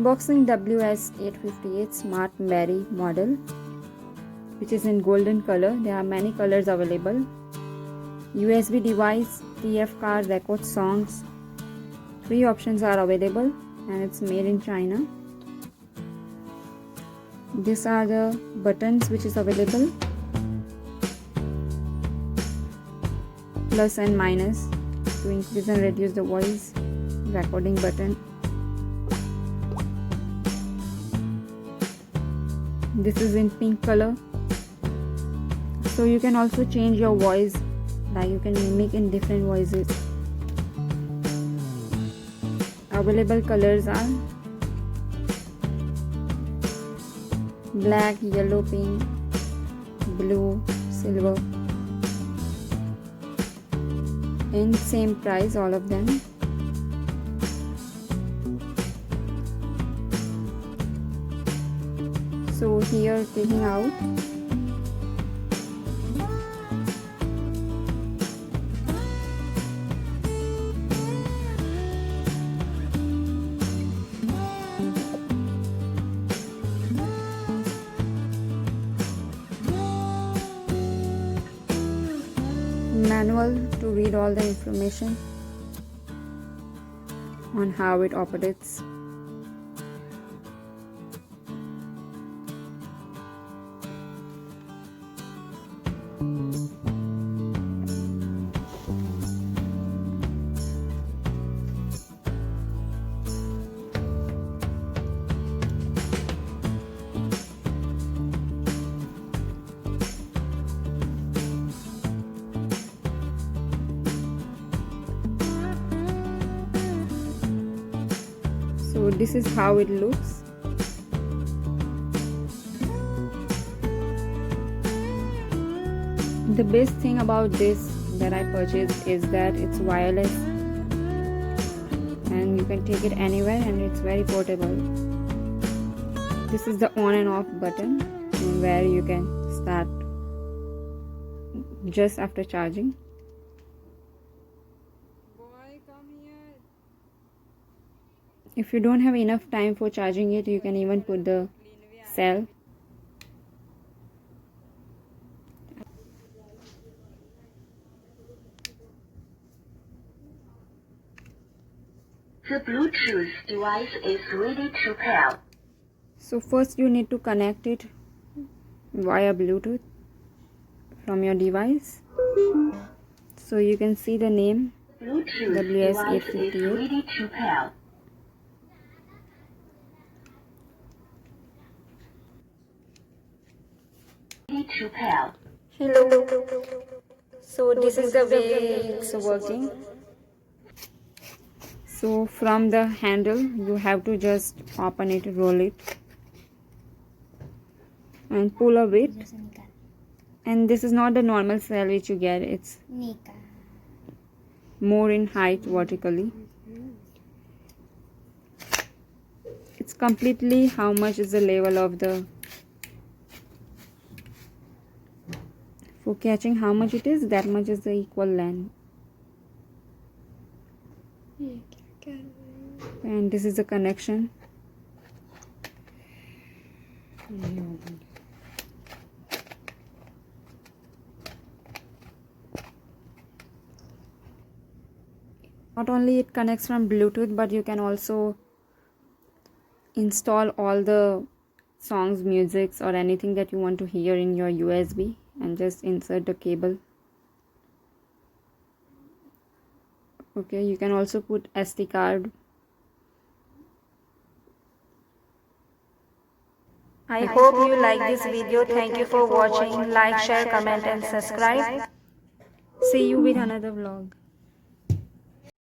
Unboxing WS-858 SMARTBERRY model, which is in golden color. There are many colors available. USB device, TF card, record songs. 3 options are available and it's made in China. These are the buttons which is available. Plus and minus to increase and reduce the voice. Recording button. This is in pink color, so you can also change your voice, like you can mimic in different voices. Available colors are black, yellow, pink, blue, silver, and same price all of them. So here, taking out, manual to read all the information on how it operates. So this is how it looks. The best thing about this that I purchased is that it's wireless and you can take it anywhere and it's very portable. This is the on and off button where you can start just after charging. If you don't have enough time for charging it, you can even put the cell. The Bluetooth device is ready to pair. So first you need to connect it via Bluetooth from your device. So you can see the name Bluetooth device is WS-858. ready to pair. To pair. Hello. So this is the way it's working. So from the handle you have to just open it, roll it and pull a bit. And this is not the normal cell which you get, it's more in height vertically. It's completely how much is the level of the, for catching how much it is, that much is the equal length. And this is the connection. Not only it connects from Bluetooth, but you can also install all the songs, musics or anything that you want to hear in your USB and just insert the cable. Okay, you can also put SD card. I hope you like this video. Thank you for watching. Like, share, comment and subscribe. See you with another vlog.